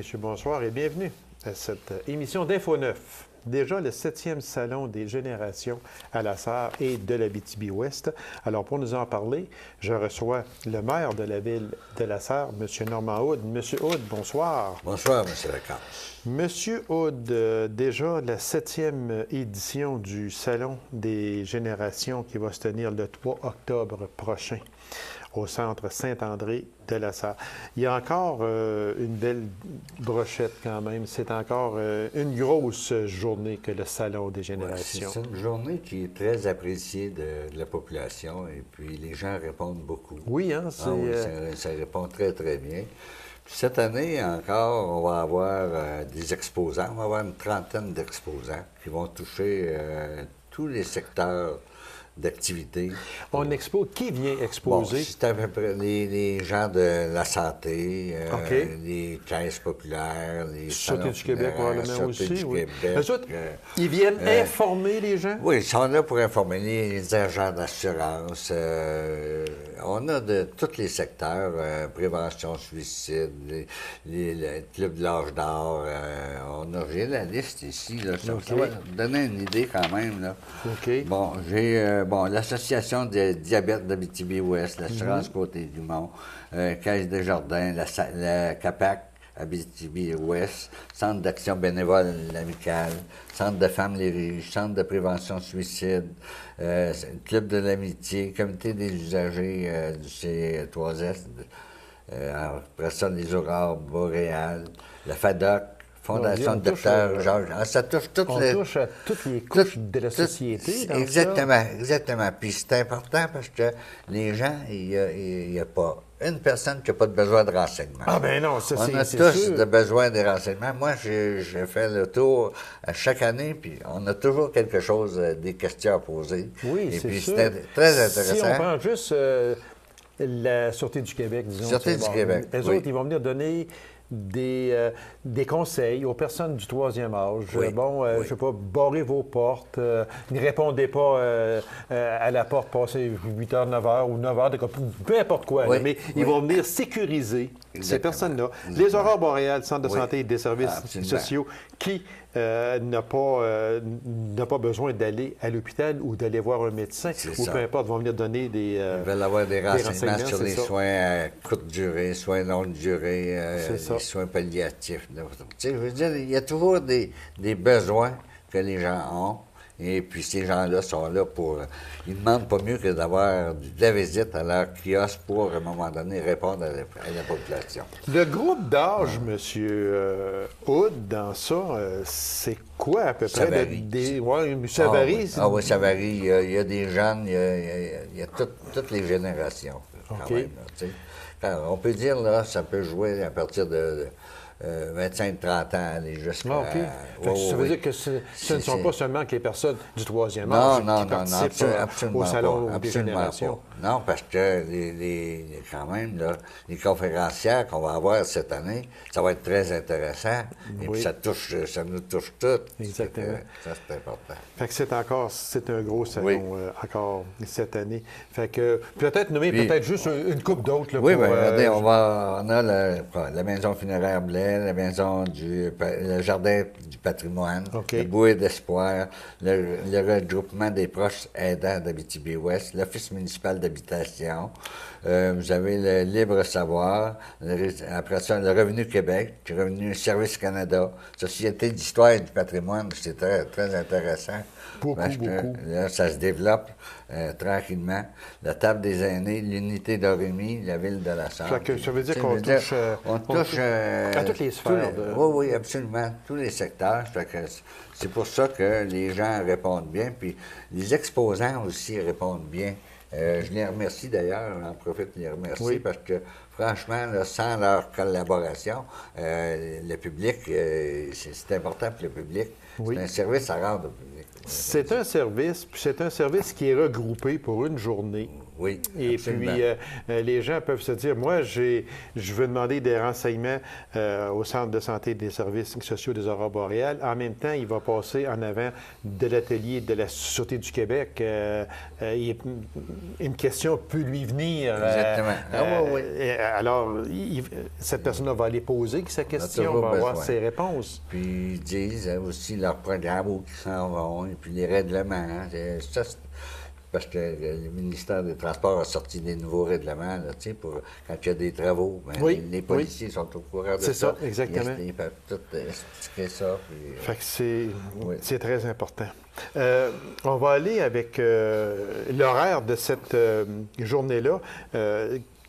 messieurs, bonsoir et bienvenue à cette émission d'Info 9. Déjà le 7e salon des générations à la Sarre et de l'Abitibi-Ouest. Alors, pour nous en parler, je reçois le maire de la ville de la Sarre, M. Normand Houde. M. Houde, bonsoir. Bonsoir, M. Leclerc. M. Houde, déjà la 7e édition du salon des générations qui va se tenir le 3 octobre prochain au centre Saint-André de la Sarre. Il y a encore une belle brochette quand même. C'est encore une grosse journée que le Salon des générations. Ouais, c'est une journée qui est très appréciée de la population et puis les gens répondent beaucoup. Oui, hein? Ça répond très, très bien. Puis cette année encore, on va avoir des exposants. On va avoir une trentaine d'exposants qui vont toucher tous les secteurs d'activité. On expose. Qui vient exposer? Bon, c'est à peu près les gens de la santé, les caisses populaires, les Sûreté du Québec, probablement aussi. Oui. Québec, ils viennent informer les gens? Oui, ils sont là pour informer les agents d'assurance. On a de tous les secteurs, prévention, suicide, les clubs de l'âge d'or. J'ai la liste ici. Là, ça va vous donner une idée quand même. Là. OK. Bon, j'ai l'Association de diabète d'Abitibi-Ouest, l'Assurance Côté-du-Mont, Caisse des Jardins, la CAPAC Abitibi-Ouest, Centre d'action bénévole amicale, Centre de femmes les riches, Centre de prévention suicide, Club de l'amitié, Comité des usagers du C3S, après ça, les aurores boréales, la FADOC, Fondation de Dr. Georges. Ça touche toutes touche à toutes les couches de la société. Exactement. Puis c'est important parce que les gens, il n'y a pas une personne qui n'a pas de besoin de renseignements. Ah ben non, ça c'est On a tous de besoin de renseignements. Moi, j'ai fait le tour à chaque année, puis on a toujours quelque chose, des questions à poser. Oui, et c'est puis sûr. c'était très intéressant. Si on prend juste la Sûreté du Québec, disons. Sûreté du Québec, eux autres, ils vont venir donner des conseils aux personnes du troisième âge. Oui, je ne sais pas, barrez vos portes, ne répondez pas à la porte passée 8 h, 9 h ou 9 h, peu importe quoi. Oui, là, mais ils vont venir sécuriser ces personnes-là. Les aurores boréales, Centre de santé et des services sociaux qui n'a pas besoin d'aller à l'hôpital ou d'aller voir un médecin ou peu importe, vont venir donner des Ils veulent avoir des renseignements sur les ça. soins à courte durée, soins longue durée, les soins palliatifs. Je veux dire, il y a toujours des besoins que les gens ont. Et puis ces gens-là sont là pour... Ils ne demandent pas mieux que d'avoir de la visite à leur kiosque pour, à un moment donné, répondre à la population. Le groupe d'âge, M. Houde, dans ça, c'est quoi à peu près? Ça varie. Ça varie? Oui, ça varie. Il y a des jeunes, il y a toutes les générations. Quand même, là, on peut dire, là, ça peut jouer à partir de 25-30 ans, aller jusqu'à... ça veut dire que ce ne sont pas seulement que les personnes du troisième âge qui participent au Salon des générations. Non, parce que quand même, là, les conférencières qu'on va avoir cette année, ça va être très intéressant. Et puis ça nous touche toutes. Exactement. Ça, c'est important. Fait que c'est un gros salon encore cette année. Fait que peut-être nommer juste une couple d'autres. Oui, regardez, on a la maison funéraire Blais, la maison le jardin du patrimoine, le bouée d'espoir, le regroupement des proches aidants d'Abitibi-Ouest, l'Office municipal d'habitation, vous avez le Libre Savoir, après ça, le Revenu Québec, le Revenu Service Canada, Société d'histoire et du patrimoine, c'est très, très intéressant. Beaucoup. Là, ça se développe tranquillement. La table des aînés, l'unité d'Oremy, la ville de la Sarre. Ça veut dire qu'on touche à toutes les sphères. Oui, absolument. Tous les secteurs. C'est pour ça que les gens répondent bien. Puis les exposants aussi répondent bien. Je les remercie d'ailleurs, j'en profite de les remercier parce que franchement, là, sans leur collaboration, le public, c'est important pour le public. C'est un service à rendre au public. C'est un service qui est regroupé pour une journée. Oui, et absolument. puis, les gens peuvent se dire, moi, je veux demander des renseignements au Centre de santé des services sociaux des aurores boréales. En même temps, il va passer en avant de l'atelier de la Sûreté du Québec. une question peut lui venir. Exactement. Oui. Alors, cette personne va aller poser sa question, va avoir ses réponses. Puis ils disent aussi leurs programmes où ils s'en vont, et puis les règlements. Ça, parce que le ministère des Transports a sorti des nouveaux règlements là, pour quand il y a des travaux. Les policiers sont au courant de ça. C'est ça, exactement. Ils peuvent tout expliquer ça. Puis, fait que c'est très important. On va aller avec l'horaire de cette journée-là.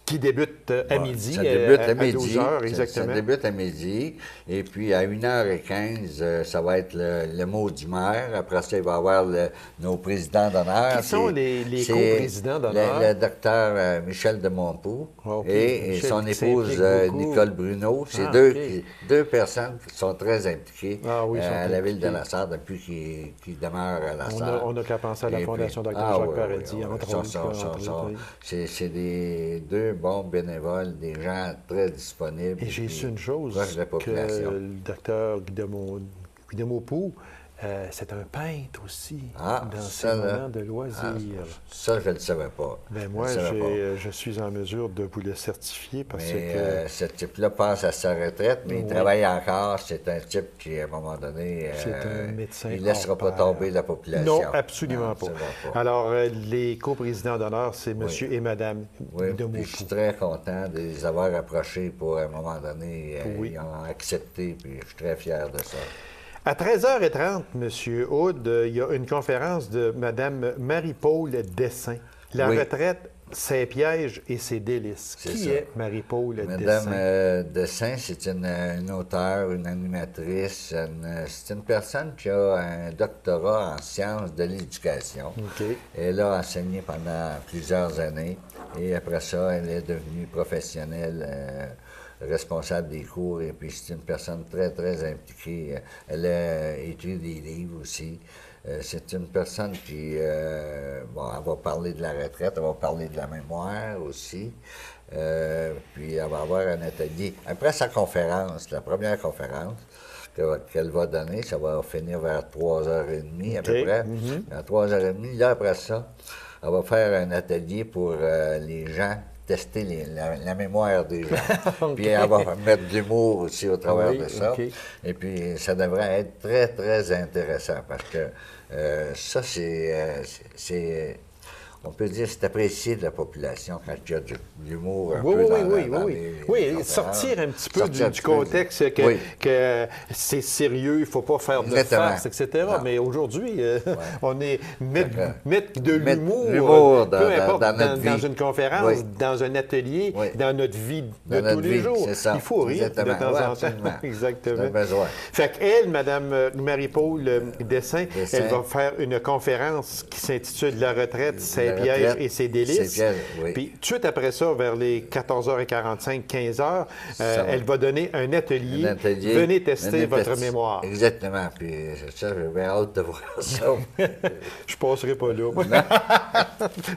Qui débute à midi, ça débute à 12 heures, exactement. Ça débute à midi, et puis à 1h15, ça va être le mot du maire. Après ça, il va y avoir nos présidents d'honneur. Qui sont les co-présidents d'honneur? Le docteur Michel de Montpeau et son épouse Nicole Bruno. C'est deux personnes qui sont très impliquées à la Ville de La Sarre depuis qu'ils demeurent à La Sarre. On n'a qu'à penser à la Fondation Dr. Jacques Paradis, entre autres. C'est des deux bons bénévoles, des gens très disponibles. Et j'ai su une chose, que le docteur Guy Montpeau, c'est un peintre aussi, dans ses moments de loisirs. Ça, je ne le savais pas. Ben moi, je suis en mesure de vous le certifier parce que... ce type-là passe à sa retraite, mais il travaille encore. C'est un type qui, à un moment donné, c'est un médecin il ne laissera pas tomber la population. Non, absolument pas. Alors, les coprésidents d'honneur, c'est monsieur et madame de Montpeau. Je suis très content de les avoir approchés pour, à un moment donné, ils ont accepté, puis je suis très fier de ça. À 13h30, M. Hood, il y a une conférence de Mme Marie-Paul Dessin. La retraite, ses pièges et ses délices. Qui est Marie-Paul Dessin? Mme Dessin, c'est une auteure, une animatrice. C'est une personne qui a un doctorat en sciences de l'éducation. Elle a enseigné pendant plusieurs années et après ça, elle est devenue professionnelle. Responsable des cours, et puis c'est une personne très, très impliquée. Elle a écrit des livres aussi. C'est une personne qui, elle va parler de la retraite, elle va parler de la mémoire aussi. Puis elle va avoir un atelier. Après sa conférence, la première conférence qu'elle va donner, ça va finir vers 3h30 à peu près. À 3h30, là, après ça, elle va faire un atelier pour les gens, tester la mémoire des gens. Puis elle va mettre de l'humour aussi au travers de ça. Et puis ça devrait être très, très intéressant parce que ça, c'est on peut dire que c'est apprécié de la population quand il y a de l'humour un peu dans les sortir un petit peu du contexte que c'est sérieux, il ne faut pas faire de farce, etc. Mais aujourd'hui, on est mettre de l'humour, peu importe, dans une conférence, dans un atelier, dans notre vie de tous les jours. Il faut rire de temps en temps. Exactement. Fait qu'elle, Mme Marie-Paul Dessin, elle va faire une conférence qui s'intitule « La retraite, ses pièges et ses délices ». Puis tout de suite après ça, vers les 14h45, 15h, elle va donner un atelier. Venez tester votre mémoire. Exactement. Puis ça, j'ai bien hâte de voir ça. Je passerai pas là.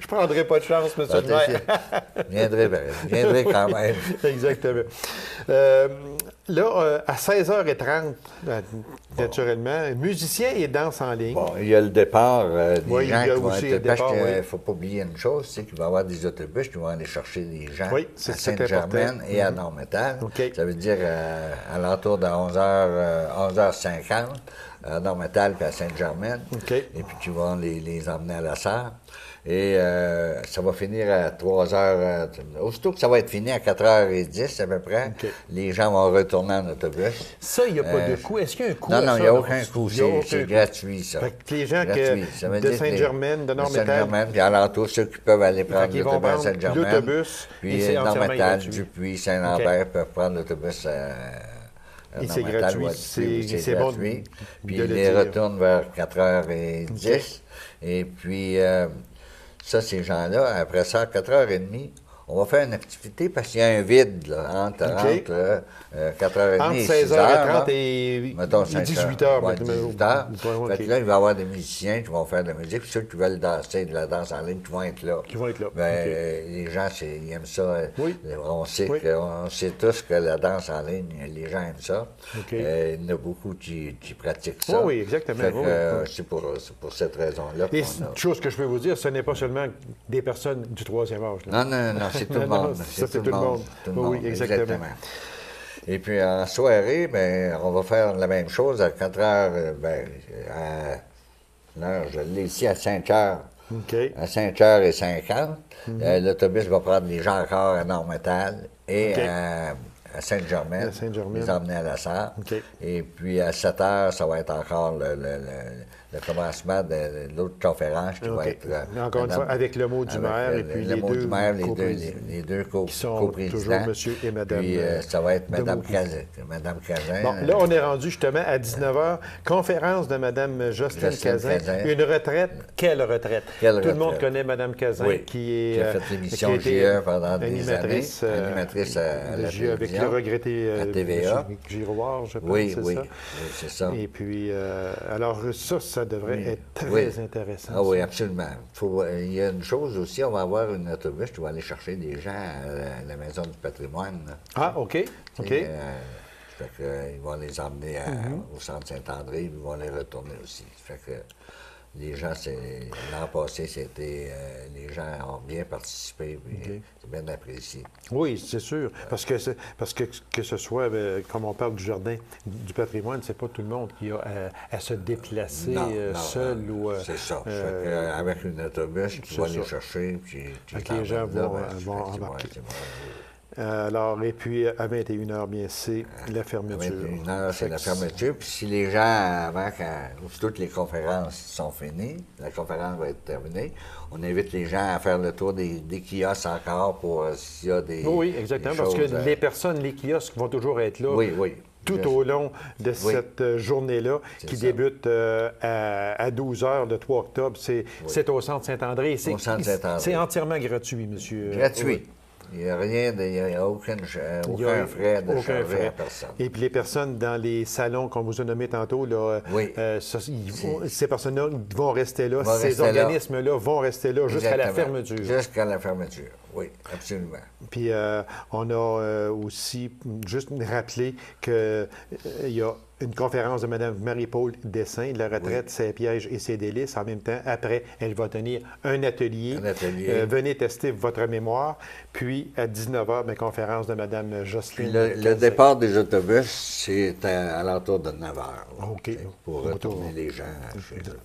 Je prendrai pas de chance, M. le maire. Je viendrai quand même. Exactement. Là, à 16h30, naturellement, musiciens et danse en ligne. Bon, il y a le départ des gens qui vont être... Parce qu'il ne faut pas oublier une chose, c'est qu'il va y avoir des autobus qui vont aller chercher les gens à Sainte-Germaine et à Nord-Métal. Ça veut dire à l'entour de 11h50 à Nord-Métal puis à Sainte-Germaine. Et puis qui vont les emmener à La Sarre. Et ça va finir à 3h. Aussitôt que ça va être fini à 4h10 à peu près, les gens vont retourner en autobus. Ça, il n'y a pas de coût. Est-ce qu'il y a un coût? Non, il n'y a aucun coût. C'est gratuit, ça. Fait que les gens de Sainte-Germaine, de Nord-Métal. Sainte-Germaine, puis alentour, ceux qui peuvent aller prendre l'autobus à Sainte-Germaine. Puis Nord-Métal, Dupuis, Saint-Lambert peuvent prendre l'autobus à et c'est gratuit. C'est bon. Puis ils les retournent vers 4h10. Et puis, ça, ces gens-là, après ça, à 4h30, on va faire une activité parce qu'il y a un vide là, entre 4h30 Entre et 16h30 6h. et Mettons 18h. Ouais, 18h. OK. Fait que là, il va y avoir des musiciens qui vont faire de la musique, puis ceux qui veulent danser de la danse en ligne, qui vont être là. Qui vont être là. Ben, OK. les gens, ils aiment ça. Oui. On sait, Oui. on sait tous que la danse en ligne, les gens aiment ça. OK. Il y en a beaucoup qui pratiquent ça. Oui, exactement. Fait que, Oui. c'est pour cette raison-là Et qu'on a... chose que je peux vous dire, ce n'est pas seulement des personnes du troisième âge. Là. Non, c'est tout le Non, monde. ça, c'est tout le monde. Tout le Oui, monde, exactement. Et puis en soirée, ben, on va faire la même chose à 4 heures, à l'heure, je l'ai ici à 5 heures. OK. À 5h50, l'autobus va prendre les gens encore à Nord-Métal et OK. à Sainte-Germaine, À Sainte-Germaine. les emmener à la salle. OK. Et puis à 7h, ça va être encore le commencement de l'autre conférence qui va OK. être... Encore une fois, avec le mot du maire et puis le les mot deux du maire, coprésidents, les deux qui sont coprésidents. toujours monsieur et madame Puis ça va être Mme Demaury. Cazin. Mme Cazin. Bon, là, on est rendu justement à 19h. Conférence de Mme Jocelyne Cazin. Cazin. Une retraite. Quelle retraite? Quelle Tout le monde retraite? connaît Mme Cazin, Oui, qui est... qui a fait l'émission qui a été GE pendant des animatrice, années. Animatrice à de la GE avec télévision, le regretté à TVA. Giroir, je pense, Oui, c'est oui, ça? oui, c'est ça. Et puis, alors ça devrait être très Oui. intéressant. Ah oui, ça. absolument. Il y a une chose aussi, on va avoir un autobus qui va aller chercher des gens à la Maison du patrimoine. Là. Ah, OK. OK. Fait que, ils vont les emmener au centre Saint-André, ils vont les retourner aussi. Fait que les gens, l'an passé, les gens ont bien participé, puis c'est bien apprécié. Oui, c'est sûr. Parce que ce soit, comme on parle du jardin du patrimoine, c'est pas tout le monde qui a à se déplacer seul ou... c'est ça. Fait que, avec un autobus qui va les chercher, puis Fait que les gens vont embarquer. Alors, et puis, à 21h, bien, c'est la fermeture. À 21h, c'est la fermeture. Puis si les gens, toutes les conférences sont finies, la conférence va être terminée, on invite les gens à faire le tour des kiosques encore pour s'il y a des... Oui, exactement, parce que les kiosques vont toujours être là. Oui, oui. Tout au long de cette journée-là, qui débute à 12h le 3 octobre. C'est au Centre Saint-André. C'est entièrement gratuit, monsieur. Gratuit. Il n'y a rien, il n'y a aucun frais de charger à personne. Et puis les personnes dans les salons qu'on vous a nommés tantôt, là, ces personnes-là vont rester là, ces organismes-là vont rester là jusqu'à la fermeture. Jusqu'à la fermeture, oui, absolument. Puis on a aussi juste rappelé qu'il y a une conférence de Mme Marie-Paul Dessin, de la retraite, ses pièges et ses délices. En même temps, après, elle va tenir un atelier. Venez tester votre mémoire. Puis, à 19h, une conférence de Mme Jocelyne. Le départ des autobus, c'est à l'entour de 9h. OK. Pour retourner les gens chez eux.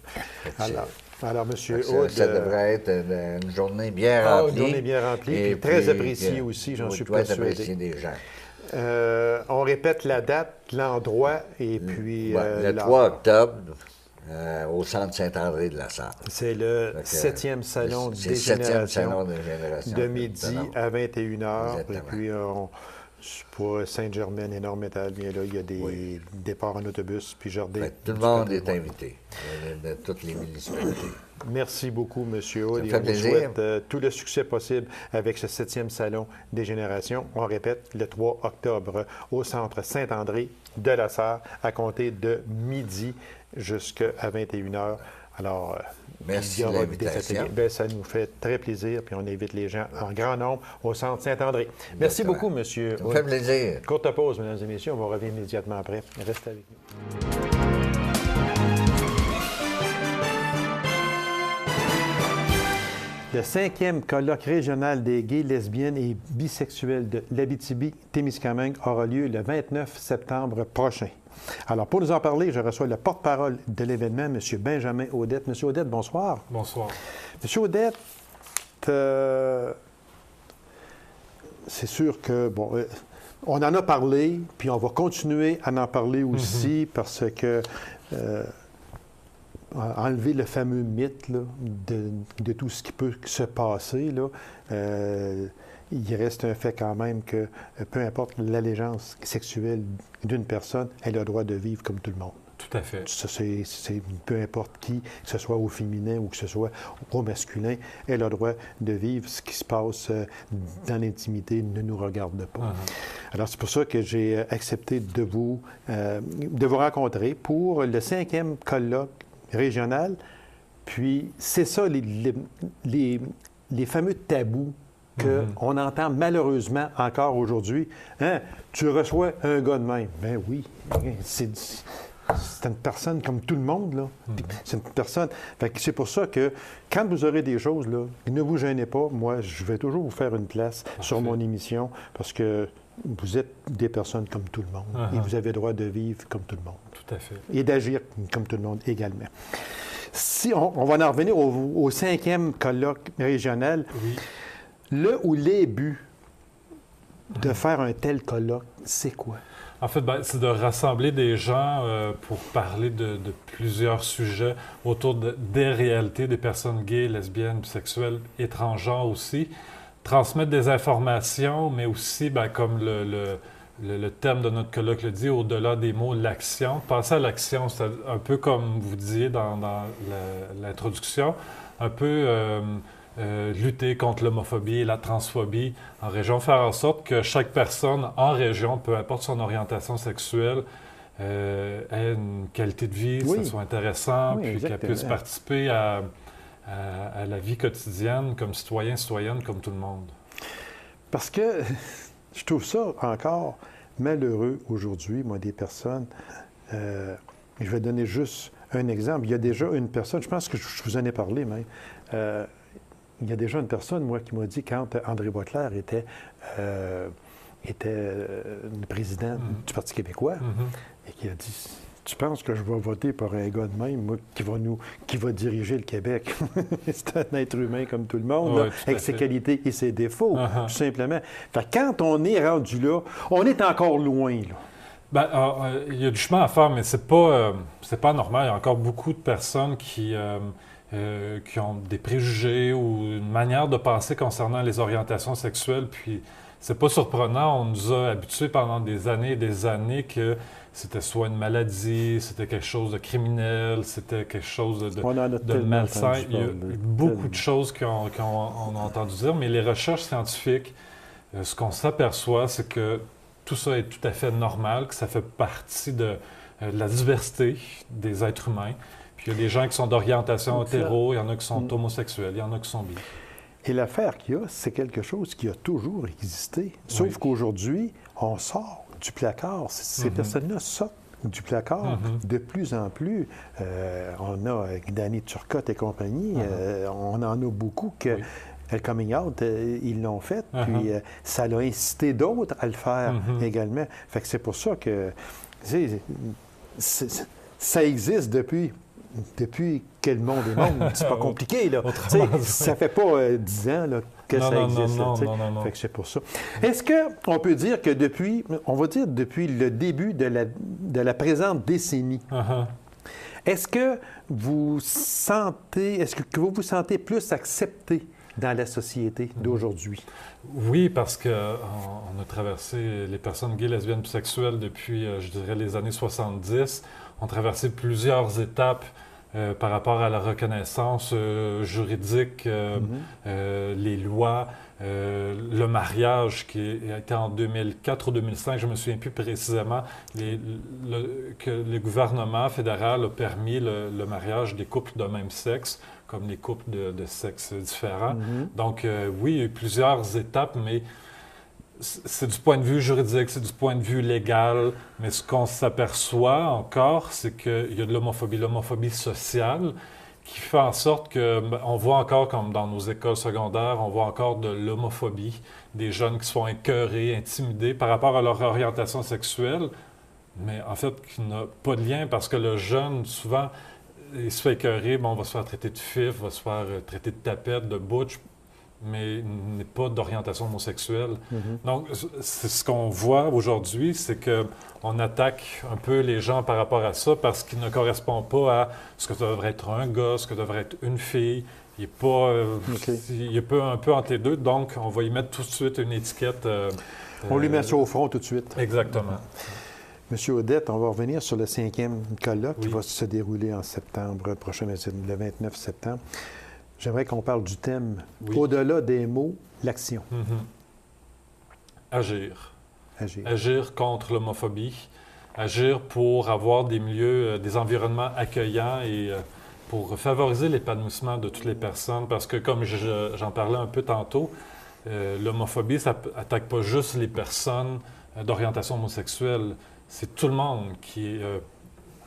Alors, M. Hood... Ça devrait être une journée bien remplie. Une journée bien remplie, et très appréciée aussi, j'en suis persuadé. Très appréciée des gens. On répète la date, l'endroit, et puis... le 3 octobre, au Centre Saint-André de la Salle. C'est le 7e salon des générations. De midi à 21h. Et puis, pour Sainte-Germaine et Nord-Métal, bien là, il y a des départs en autobus, puis jardin. Tout le monde est invité, de toutes les municipalités. Merci beaucoup, M. Hood. Ça me fait plaisir. On vous souhaite tout le succès possible avec ce 7e salon des générations. On répète, le 3 octobre, au Centre Saint-André de la Sarre, à compter de midi jusqu'à 21h. Alors, merci de l'invitation. Ça nous fait très plaisir, puis on invite les gens en grand nombre au Centre Saint-André. Merci beaucoup, M. Ça me fait plaisir. Courte pause, mesdames et messieurs. On va revenir immédiatement après. Restez avec nous. Le 5e colloque régional des gays, lesbiennes et bisexuels de l'Abitibi-Témiscamingue aura lieu le 29 septembre prochain. Alors, pour nous en parler, je reçois le porte-parole de l'événement, M. Benjamin Audette. M. Audette, bonsoir. Bonsoir. M. Audette, c'est sûr que, on en a parlé, puis on va continuer à en parler aussi, parce que enlever le fameux mythe là, de tout ce qui peut se passer, là, il reste un fait quand même que peu importe l'allégeance sexuelle d'une personne, elle a le droit de vivre comme tout le monde. Tout à fait. Ça, c'est peu importe qui, que ce soit au féminin ou que ce soit au masculin, elle a le droit de vivre ce qui se passe dans l'intimité, ne nous regarde pas. Alors, c'est pour ça que j'ai accepté de vous rencontrer pour le 5e colloque régional. Puis, c'est ça, les fameux tabous qu'on entend malheureusement encore aujourd'hui. Hein? Tu reçois un gars de même. Ben oui, c'est une personne comme tout le monde, là. C'est une personne. Fait que c'est pour ça que quand vous aurez des choses, là, ne vous gênez pas. Moi, je vais toujours vous faire une place sur mon émission parce que vous êtes des personnes comme tout le monde et vous avez le droit de vivre comme tout le monde. Tout à fait. Et d'agir comme tout le monde également. Si on va en revenir au 5e colloque régional. Oui. Le ou les buts de faire un tel colloque, c'est quoi? En fait, c'est de rassembler des gens pour parler de plusieurs sujets autour des réalités des personnes gays, lesbiennes, bisexuelles, étrangères aussi. Transmettre des informations, mais aussi, comme le thème de notre colloque le dit, au-delà des mots, l'action. Passer à l'action, c'est un peu comme vous disiez dans l'introduction, un peu lutter contre l'homophobie et la transphobie en région, faire en sorte que chaque personne en région, peu importe son orientation sexuelle, ait une qualité de vie, que ce soit intéressant, puis qu'elle puisse participer à la vie quotidienne comme citoyen, citoyenne, comme tout le monde. Parce que je trouve ça encore malheureux aujourd'hui, moi, des personnes. Je vais donner juste un exemple. Il y a déjà une personne, je pense que je vous en ai parlé même, il y a déjà une personne, moi, qui m'a dit quand André Boisclair était le président du Parti québécois, et qui a dit « Tu penses que je vais voter pour un gars de même, moi, qui va diriger le Québec? » C'est un être humain comme tout le monde, là, avec ses qualités et ses défauts, tout simplement. Fait que quand on est rendu là, on est encore loin, là. Il y a du chemin à faire, mais c'est pas normal. Il y a encore beaucoup de personnes qui ont des préjugés ou une manière de penser concernant les orientations sexuelles. Puis, c'est pas surprenant. On nous a habitués pendant des années et des années que c'était soit une maladie, c'était quelque chose de criminel, c'était quelque chose de malsain. Il y a beaucoup de choses qu'on a entendu dire, mais les recherches scientifiques, ce qu'on s'aperçoit, c'est que tout ça est tout à fait normal, que ça fait partie de la diversité des êtres humains. Puis il y a des gens qui sont d'orientation hétéro, il y en a qui sont homosexuels, il y en a qui sont bi. Et l'affaire qu'il y a, c'est quelque chose qui a toujours existé. Sauf qu'aujourd'hui, on sort du placard. Ces personnes-là sortent du placard de plus en plus. On a Danny Turcotte et compagnie, on en a beaucoup que... Le coming out, ils l'ont fait, puis ça l'a incité d'autres à le faire également. Fait que c'est pour ça que ça existe depuis que le monde est monde. C'est pas compliqué, là. Ça fait pas 10 ans là, que ça existe. Non. Fait que c'est pour ça. Est-ce qu'on peut dire que depuis le début de la présente décennie, est-ce que vous vous sentez plus accepté dans la société d'aujourd'hui? Oui, parce qu'on a traversé les personnes gays, lesbiennes, bisexuelles depuis, je dirais, les années 70. On a traversé plusieurs étapes par rapport à la reconnaissance juridique, les lois, le mariage qui était en 2004 ou 2005, je ne me souviens plus précisément, que le gouvernement fédéral a permis le mariage des couples de même sexe, comme les couples de sexes différents. Donc, oui, il y a eu plusieurs étapes, mais c'est du point de vue juridique, c'est du point de vue légal, mais ce qu'on s'aperçoit encore, c'est qu'il y a de l'homophobie sociale, qui fait en sorte qu'on voit encore, comme dans nos écoles secondaires, on voit encore de l'homophobie, des jeunes qui sont écœurés, intimidés par rapport à leur orientation sexuelle, mais en fait, qui n'a pas de lien, parce que le jeune, souvent, il se fait écœurer, on va se faire traiter de fif, va se faire traiter de tapette, de butch, mais n'est pas d'orientation homosexuelle. Donc, c'est ce qu'on voit aujourd'hui, c'est qu'on attaque un peu les gens par rapport à ça parce qu'ils ne correspondent pas à ce que devrait être un gars, ce que devrait être une fille. Il est pas, il est un peu entre les deux, donc on va y mettre tout de suite une étiquette. On lui met ça au front tout de suite. Exactement. Monsieur Audette, on va revenir sur le 5e colloque qui Oui. va se dérouler en septembre prochain, le 29 septembre. J'aimerais qu'on parle du thème, Oui. au-delà des mots, l'action. Agir. Agir. Agir contre l'homophobie. Agir pour avoir des milieux, des environnements accueillants et pour favoriser l'épanouissement de toutes les personnes. Parce que, comme j'en parlais un peu tantôt, l'homophobie, ça attaque pas juste les personnes d'orientation homosexuelle. C'est tout le monde qui est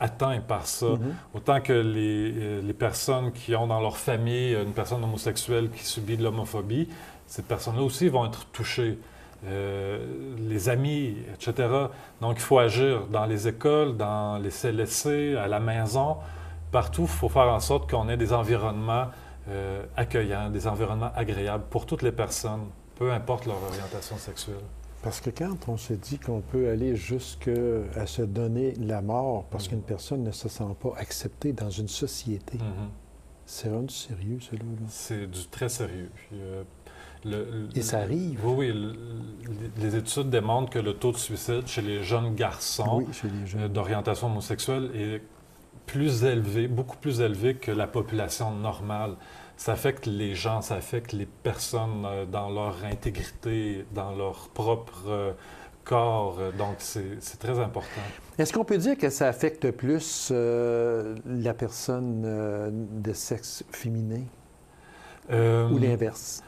atteint par ça. Autant que les personnes qui ont dans leur famille une personne homosexuelle qui subit de l'homophobie, ces personnes-là aussi vont être touchées. Les amis, etc. Donc, il faut agir dans les écoles, dans les CLSC, à la maison. Partout, il faut faire en sorte qu'on ait des environnements accueillants, des environnements agréables pour toutes les personnes, peu importe leur orientation sexuelle. Parce que quand on se dit qu'on peut aller jusqu'à se donner la mort parce qu'une personne ne se sent pas acceptée dans une société, c'est rendu sérieux, cela. C'est du très sérieux. Puis, et ça arrive. Oui, les études démontrent que le taux de suicide chez les jeunes garçons chez les jeunes. d'orientation homosexuelle est plus élevé, beaucoup plus élevé que la population normale. Ça affecte les gens, ça affecte les personnes dans leur intégrité, dans leur propre corps. Donc, c'est très important. Est-ce qu'on peut dire que ça affecte plus la personne de sexe féminin ou l'inverse?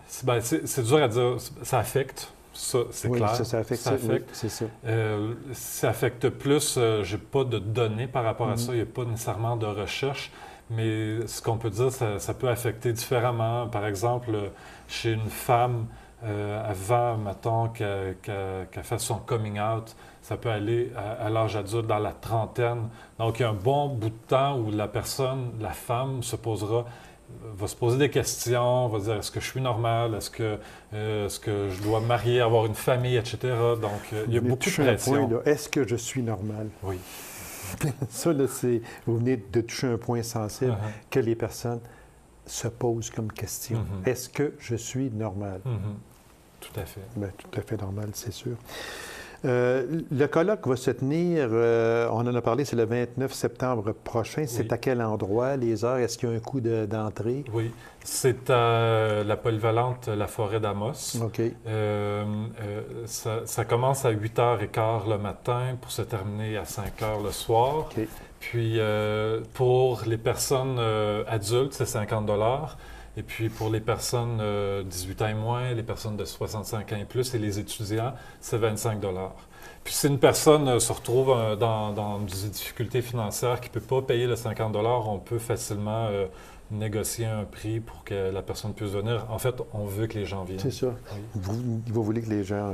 C'est dur à dire. Ça affecte. Ça, c'est clair. Ça affecte. Ça affecte. Oui, c'est ça. Ça affecte plus. Je n'ai pas de données par rapport à ça. Il n'y a pas nécessairement de recherche. Mais ce qu'on peut dire, ça peut affecter différemment. Par exemple, chez une femme, avant, mettons, qu'elle fasse son coming out, ça peut aller à l'âge adulte, dans la trentaine. Donc, il y a un bon bout de temps où la personne, la femme, va se poser des questions, va dire est-ce que je suis normal, est-ce que je dois me marier, avoir une famille, etc. Donc, il y a beaucoup de pression. Est-ce que je suis normal? Oui. Ça, là, vous venez de toucher un point sensible que les personnes se posent comme question. Est-ce que je suis normal? Tout à fait. Bien, tout à fait normal, c'est sûr. Le colloque va se tenir, on en a parlé, c'est le 29 septembre prochain. C'est Oui. à quel endroit, les heures? Est-ce qu'il y a un coût d'entrée? Oui, c'est à la polyvalente La Forêt d'Amos. OK. Ça commence à 8h15 le matin pour se terminer à 5h le soir. OK. Puis pour les personnes adultes, c'est 50 $. Et puis pour les personnes 18 ans et moins, les personnes de 65 ans et plus et les étudiants, c'est 25 $. Puis si une personne se retrouve dans des difficultés financières qui ne peut pas payer le 50 $, on peut facilement négocier un prix pour que la personne puisse venir. En fait, on veut que les gens viennent. C'est ça. Oui. Vous voulez que les gens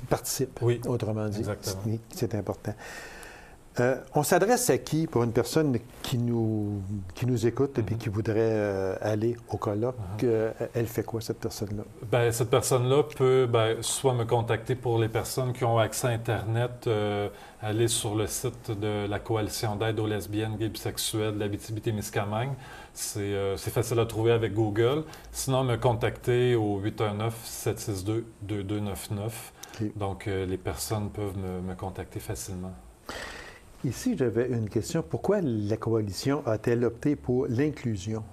participent, Oui, autrement dit. exactement. C'est important. On s'adresse à qui pour une personne qui nous écoute et qui voudrait aller au colloque? Elle fait quoi, cette personne-là? Bien, cette personne-là peut soit me contacter pour les personnes qui ont accès à Internet, aller sur le site de la Coalition d'aide aux lesbiennes, gays, bisexuels de l'Abitibi-Témiscamingue. C'est facile à trouver avec Google. Sinon, me contacter au 819-762-2299. Okay. Donc, les personnes peuvent me contacter facilement. Ici, j'avais une question. Pourquoi la coalition a-t-elle opté pour l'inclusion?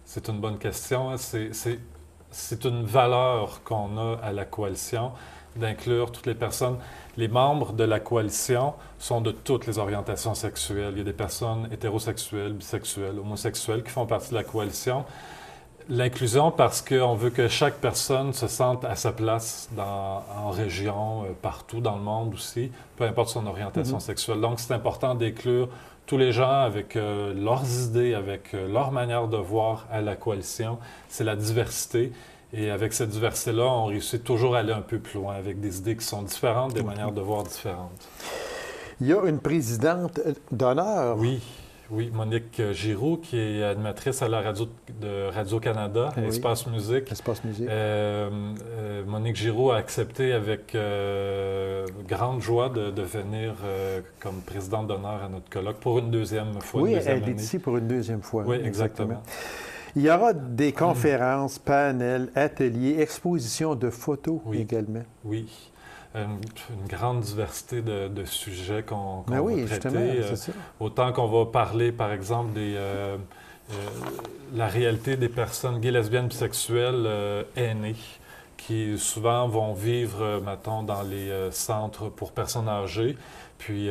C'est une bonne question. C'est une valeur qu'on a à la coalition d'inclure toutes les personnes. Les membres de la coalition sont de toutes les orientations sexuelles. Il y a des personnes hétérosexuelles, bisexuelles, homosexuelles qui font partie de la coalition. L'inclusion parce qu'on veut que chaque personne se sente à sa place en région, partout dans le monde aussi, peu importe son orientation sexuelle. Donc, c'est important d'inclure tous les gens avec leurs idées, avec leur manière de voir à la coalition. C'est la diversité. Et avec cette diversité-là, on réussit toujours à aller un peu plus loin avec des idées qui sont différentes, des manières de voir différentes. Il y a une présidente d'honneur. Oui, Monique Giroux, qui est animatrice à la radio de Radio-Canada, Espace Musique. Espace Musique. Monique Giroux a accepté avec grande joie de venir comme présidente d'honneur à notre colloque pour une deuxième fois. Oui, elle est ici pour une deuxième fois. Oui, exactement. Il y aura des conférences, panels, ateliers, expositions de photos également. Oui. une grande diversité de sujets qu'on Ben oui, va justement, traiter. c'est ça. Autant qu'on va parler, par exemple, la réalité des personnes gays, lesbiennes, bisexuelles aînées, qui souvent vont vivre, mettons, dans les centres pour personnes âgées, puis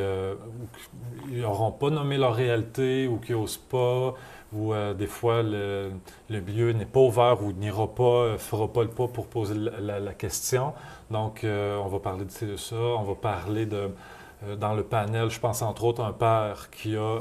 ils n'auront pas nommé leur réalité ou qui n'osent pas, ou des fois le milieu n'est pas ouvert ou n'ira pas, fera pas le pas pour poser la question. Donc, on va parler de ça, on va parler dans le panel, je pense entre autres un père qui a,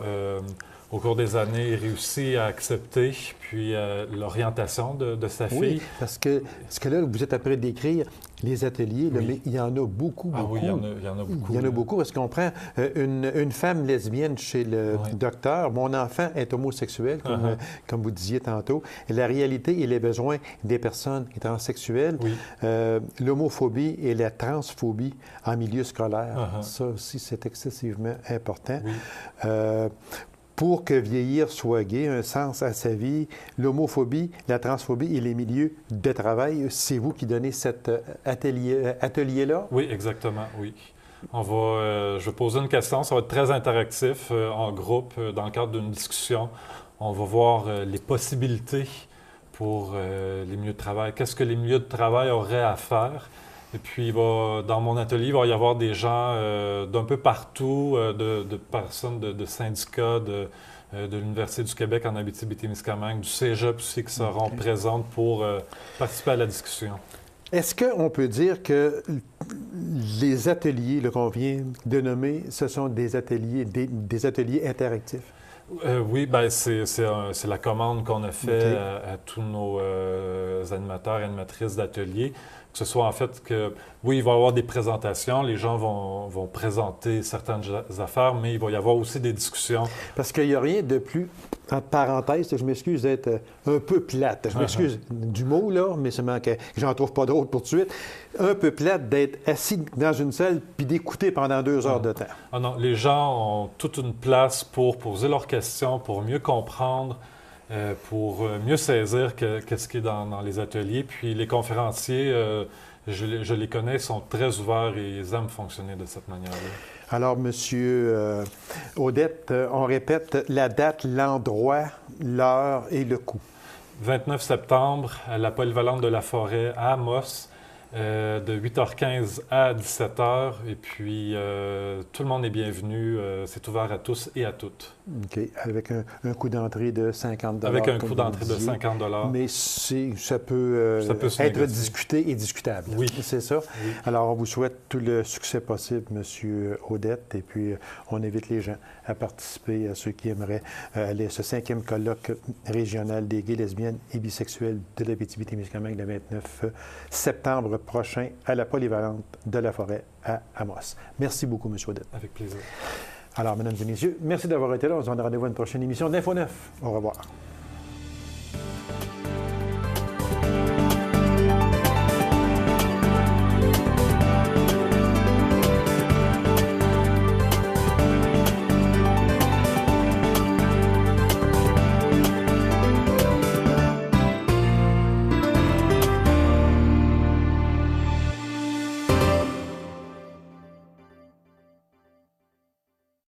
au cours des années, réussi à accepter puis l'orientation de sa fille. Oui, parce que ce que là, vous êtes après décrire les ateliers, là, Oui. mais il y en a beaucoup, Ah beaucoup. oui, il y en a beaucoup. Il y en a beaucoup, parce qu'on prend une femme lesbienne chez le Oui. docteur. Mon enfant est homosexuel, comme, Uh-huh. comme vous disiez tantôt. Et la réalité et les besoins des personnes transsexuelles, Oui. l'homophobie et la transphobie en milieu scolaire, Uh-huh. ça aussi, c'est excessivement important. Oui. Pour que vieillir soit gai, un sens à sa vie, l'homophobie, la transphobie et les milieux de travail, c'est vous qui donnez cet atelier-là? Oui, exactement, oui. Je vais poser une question, ça va être très interactif en groupe, dans le cadre d'une discussion. On va voir les possibilités pour les milieux de travail. Qu'est-ce que les milieux de travail auraient à faire? Et puis, dans mon atelier, il va y avoir des gens d'un peu partout, de personnes de syndicats, de l'Université du Québec en Abitibi-Témiscamingue, du Cégep aussi, qui seront présentes pour participer à la discussion. Est-ce qu'on peut dire que les ateliers qu'on vient de nommer, ce sont des ateliers interactifs? Oui, ben c'est la commande qu'on a faite à tous nos animateurs et animatrices d'ateliers. Que ce soit en fait que, oui, il va y avoir des présentations, les gens vont présenter certaines affaires, mais il va y avoir aussi des discussions. Parce qu'il n'y a rien de plus, en parenthèse, je m'excuse d'être un peu plate, je m'excuse du mot, là, mais seulement que j'en trouve pas d'autre pour tout de suite, un peu plate d'être assis dans une salle puis d'écouter pendant 2 heures de temps. Ah non, les gens ont toute une place pour poser leurs questions, pour mieux comprendre, pour mieux saisir qu'est-ce qui est dans les ateliers. Puis les conférenciers, je les connais, sont très ouverts et ils aiment fonctionner de cette manière-là. Alors, Monsieur Odette, on répète la date, l'endroit, l'heure et le coût. 29 septembre, à la polyvalente de la Forêt à Amos, de 8h15 à 17h. Et puis, tout le monde est bienvenu. C'est ouvert à tous et à toutes. OK. Avec un coût d'entrée de 50 $. Avec un comme coût vous d'entrée de disiez. 50 $. Mais ça peut, Ça peut se être négocier. discuté et discutable. Oui. C'est ça? Oui. Alors, on vous souhaite tout le succès possible, Monsieur Odette. Et puis, on invite les gens à participer, à ceux qui aimeraient aller à ce 5e colloque régional des gays, lesbiennes et bisexuels de l'Abitibi-Témiscamingue le 29 septembre prochain à la polyvalente de la Forêt à Amos. Merci beaucoup, M. Odette. Avec plaisir. Alors, mesdames et messieurs, merci d'avoir été là. On se donne rendez-vous à une prochaine émission d'Info 9. Au revoir.